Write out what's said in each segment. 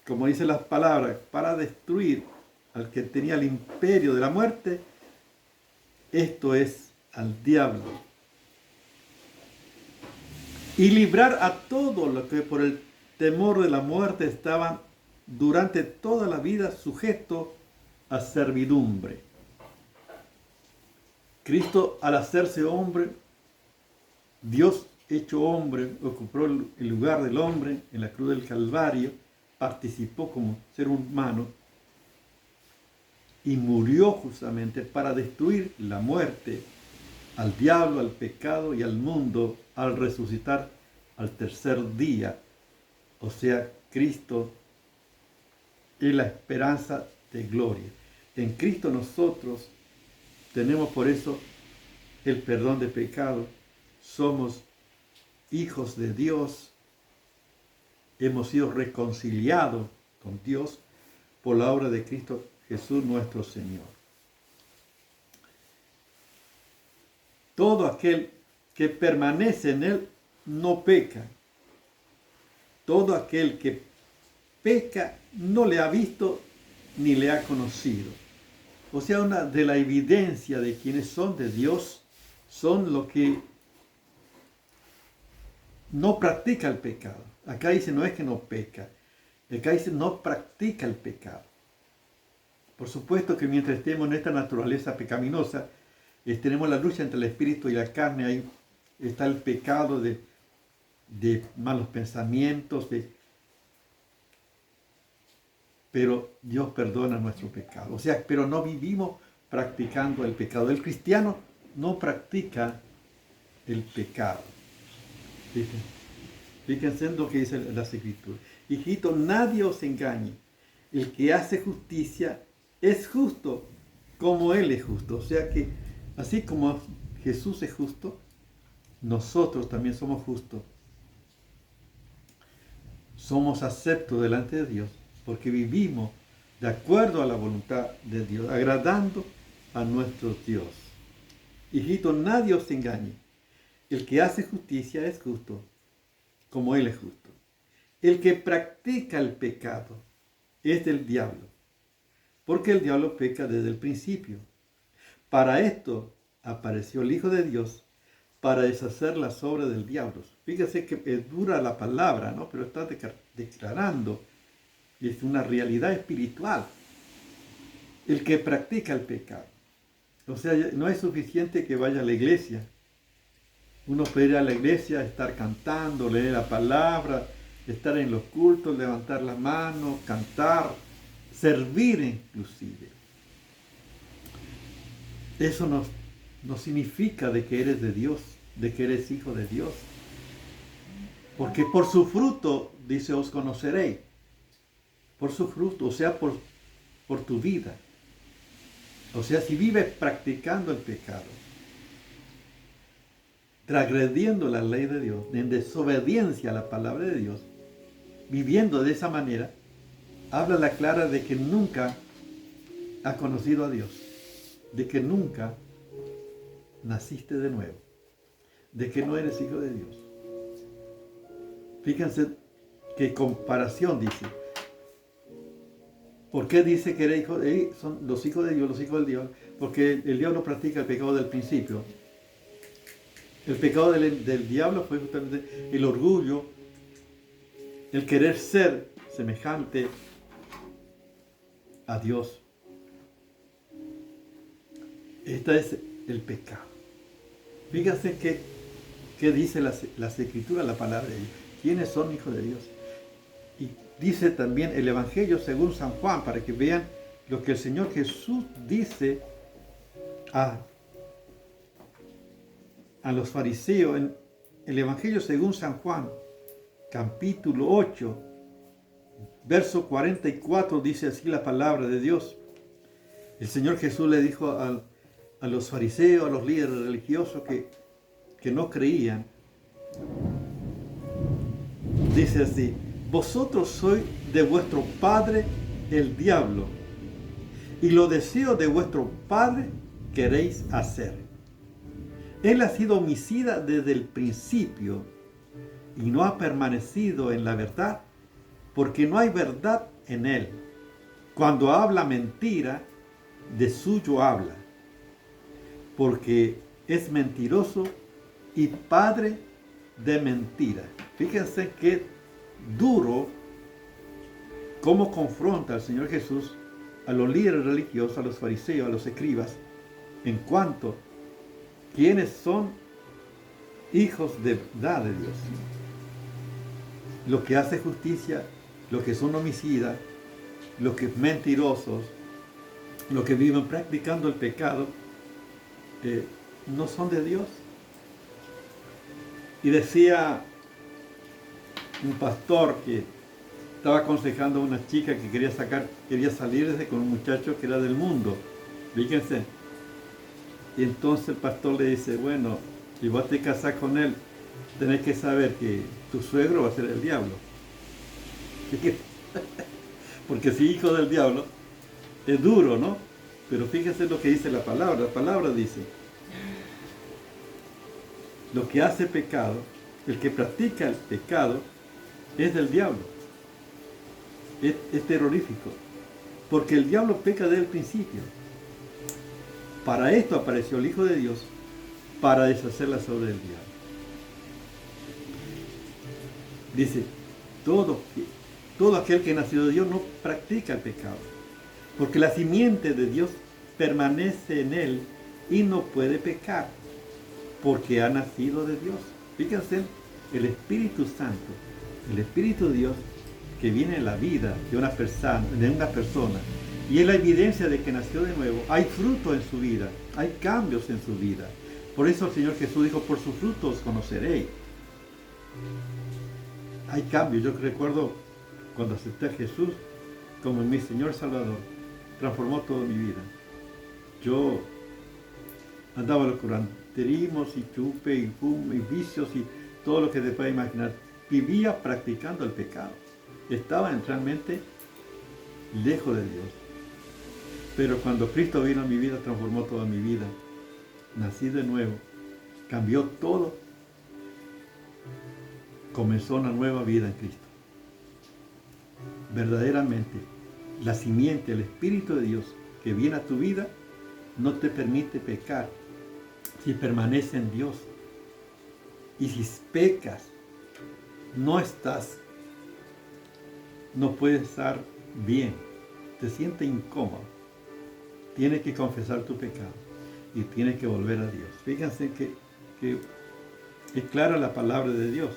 como dice las palabras, para destruir al que tenía el imperio de la muerte, esto es, al diablo, y librar a todos los que por el temor de la muerte estaban durante toda la vida sujetos a servidumbre. Cristo, al hacerse hombre, Dios hecho hombre, ocupó el lugar del hombre en la cruz del Calvario, participó como ser humano y murió justamente para destruir la muerte, al diablo, al pecado y al mundo, al resucitar al tercer día. O sea, Cristo es la esperanza de gloria. En Cristo nosotros tenemos por eso el perdón de pecado. Somos hijos de Dios. Hemos sido reconciliados con Dios por la obra de Cristo Jesús nuestro Señor. Todo aquel que permanece en Él no peca. Todo aquel que peca no le ha visto ni le ha conocido. O sea, una de la evidencia de quienes son de Dios son los que no practica el pecado. Acá dice no es que no peca, acá dice no practica el pecado. Por supuesto que mientras estemos en esta naturaleza pecaminosa, tenemos la lucha entre el espíritu y la carne. Ahí está el pecado de malos pensamientos, pero Dios perdona nuestro pecado. O sea, pero no vivimos practicando el pecado. El cristiano no practica el pecado. Fíjense en lo que dice las Escrituras. Hijito, nadie os engañe. El que hace justicia es justo como Él es justo. O sea que, así como Jesús es justo, nosotros también somos justos. Somos aceptos delante de Dios porque vivimos de acuerdo a la voluntad de Dios, agradando a nuestro Dios. Hijito, nadie os engañe. El que hace justicia es justo, como Él es justo. El que practica el pecado es del diablo, porque el diablo peca desde el principio. Para esto apareció el Hijo de Dios, para deshacer las obras del diablo. Fíjese que es dura la palabra, ¿no? Pero está declarando, es una realidad espiritual, el que practica el pecado. O sea, no es suficiente que vaya a la iglesia. Uno puede ir a la iglesia, estar cantando, leer la palabra, estar en los cultos, levantar la mano, cantar, servir inclusive. Eso no significa de que eres de Dios, de que eres hijo de Dios. Porque por su fruto, dice, os conoceréis. Por su fruto, o sea, por tu vida. O sea, si vives practicando el pecado, transgrediendo la ley de Dios, en desobediencia a la palabra de Dios, viviendo de esa manera, habla la clara de que nunca has conocido a Dios, de que nunca naciste de nuevo, de que no eres hijo de Dios. Fíjense qué comparación dice. ¿Por qué dice que eres hijo de, son los hijos de Dios, los hijos del diablo? Porque el diablo practica el pecado del principio. El pecado del diablo fue justamente el orgullo, el querer ser semejante a Dios. Este es el pecado. Fíjense qué dice las Escrituras, la palabra de Dios. ¿Quiénes son hijos de Dios? Y dice también el Evangelio según San Juan, para que vean lo que el Señor Jesús dice a los fariseos en el Evangelio según San Juan, capítulo 8, verso 44, dice así la palabra de Dios. El Señor Jesús le dijo a los fariseos, a los líderes religiosos que no creían, dice así: vosotros sois de vuestro padre el diablo, y los deseos de vuestro padre queréis hacer. Él ha sido homicida desde el principio y no ha permanecido en la verdad porque no hay verdad en él. Cuando habla mentira, de suyo habla, porque es mentiroso y padre de mentira. Fíjense qué duro cómo confronta el Señor Jesús a los líderes religiosos, a los fariseos, a los escribas, en cuanto a quienes son hijos de verdad de Dios. Los que hacen justicia, los que son homicidas, los que son mentirosos, los que viven practicando el pecado, no son de Dios. Y decía un pastor que estaba aconsejando a una chica que quería salirse con un muchacho que era del mundo. Fíjense. Y entonces el pastor le dice, bueno, si vos te casás con él, tenés que saber que tu suegro va a ser el diablo. Porque si hijo del diablo, es duro, ¿no? Pero fíjense lo que dice la palabra. La palabra dice, lo que hace pecado, el que practica el pecado, es del diablo. Es terrorífico. Porque el diablo peca desde el principio. Para esto apareció el Hijo de Dios, para deshacer las obras del diablo. Dice, todo aquel que nació de Dios no practica el pecado, porque la simiente de Dios permanece en él y no puede pecar, porque ha nacido de Dios. Fíjense, el Espíritu Santo, el Espíritu de Dios que viene en la vida de una persona, y es la evidencia de que nació de nuevo. Hay fruto en su vida, hay cambios en su vida. Por eso el Señor Jesús dijo, por sus frutos conoceréis. Hay cambios. Yo recuerdo cuando acepté a Jesús como mi Señor Salvador, transformó toda mi vida. Yo andaba los curanterismos y chupe y fumo y vicios y todo lo que te puedas imaginar. Vivía practicando el pecado. Estaba realmente lejos de Dios. Pero cuando Cristo vino a mi vida, transformó toda mi vida. Nací de nuevo, cambió todo. Comenzó una nueva vida en Cristo. Verdaderamente, la simiente, el Espíritu de Dios que viene a tu vida, no te permite pecar si permanece en Dios. Y si pecas, no puedes estar bien, te sientes incómodo. Tienes que confesar tu pecado y tienes que volver a Dios. Fíjense que es clara la palabra de Dios.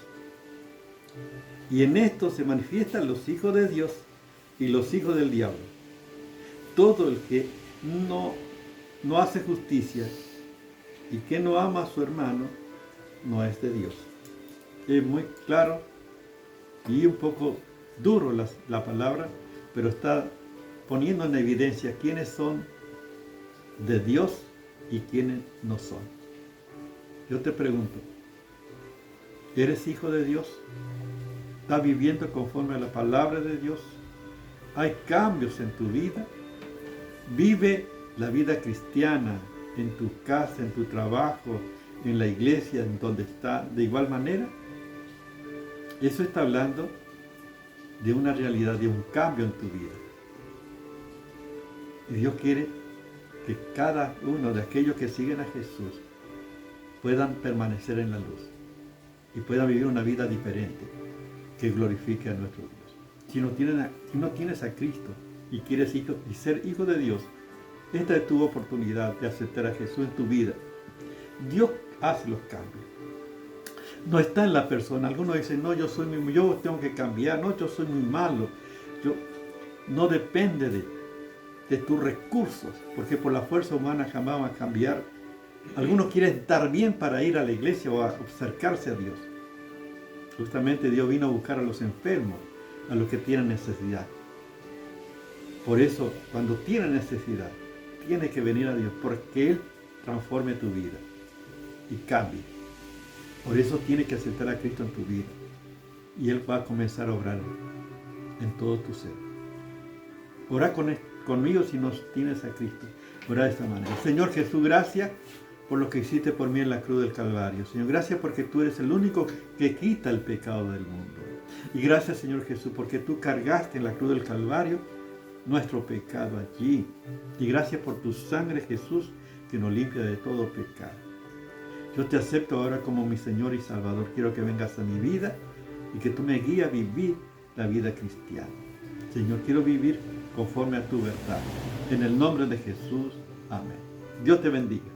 Y en esto se manifiestan los hijos de Dios y los hijos del diablo. Todo el que no hace justicia y que no ama a su hermano, no es de Dios. Es muy claro y un poco duro la palabra, pero está poniendo en evidencia quiénes son de Dios y quiénes no son. Yo te pregunto, ¿eres hijo de Dios? ¿Estás viviendo conforme a la palabra de Dios? ¿Hay cambios en tu vida? ¿Vive la vida cristiana en tu casa, en tu trabajo, en la iglesia, en donde está, de igual manera? Eso está hablando de una realidad, de un cambio en tu vida. Y Dios quiere que cada uno de aquellos que siguen a Jesús puedan permanecer en la luz y puedan vivir una vida diferente que glorifique a nuestro Dios. Si no tienes a Cristo y quieres ser hijo de Dios, esta es tu oportunidad de aceptar a Jesús en tu vida. Dios hace los cambios. No está en la persona. Algunos dicen, no, yo tengo que cambiar, no, yo soy muy malo. No depende de tus recursos, porque por la fuerza humana jamás va a cambiar. Algunos quieren estar bien para ir a la iglesia o a acercarse a Dios. Justamente Dios vino a buscar a los enfermos, a los que tienen necesidad. Por eso, cuando tienes necesidad, tienes que venir a Dios, porque Él transforme tu vida y cambie. Por eso tienes que aceptar a Cristo en tu vida. Y Él va a comenzar a obrar en todo tu ser. Ora conmigo si no tienes a Cristo. Ora de esta manera. Señor Jesús, gracias por lo que hiciste por mí en la cruz del Calvario. Señor, gracias porque tú eres el único que quita el pecado del mundo. Y gracias, Señor Jesús, porque tú cargaste en la cruz del Calvario nuestro pecado allí. Y gracias por tu sangre, Jesús, que nos limpia de todo pecado. Yo te acepto ahora como mi Señor y Salvador. Quiero que vengas a mi vida y que tú me guíes a vivir la vida cristiana. Señor, quiero vivir conforme a tu verdad. En el nombre de Jesús. Amén. Dios te bendiga.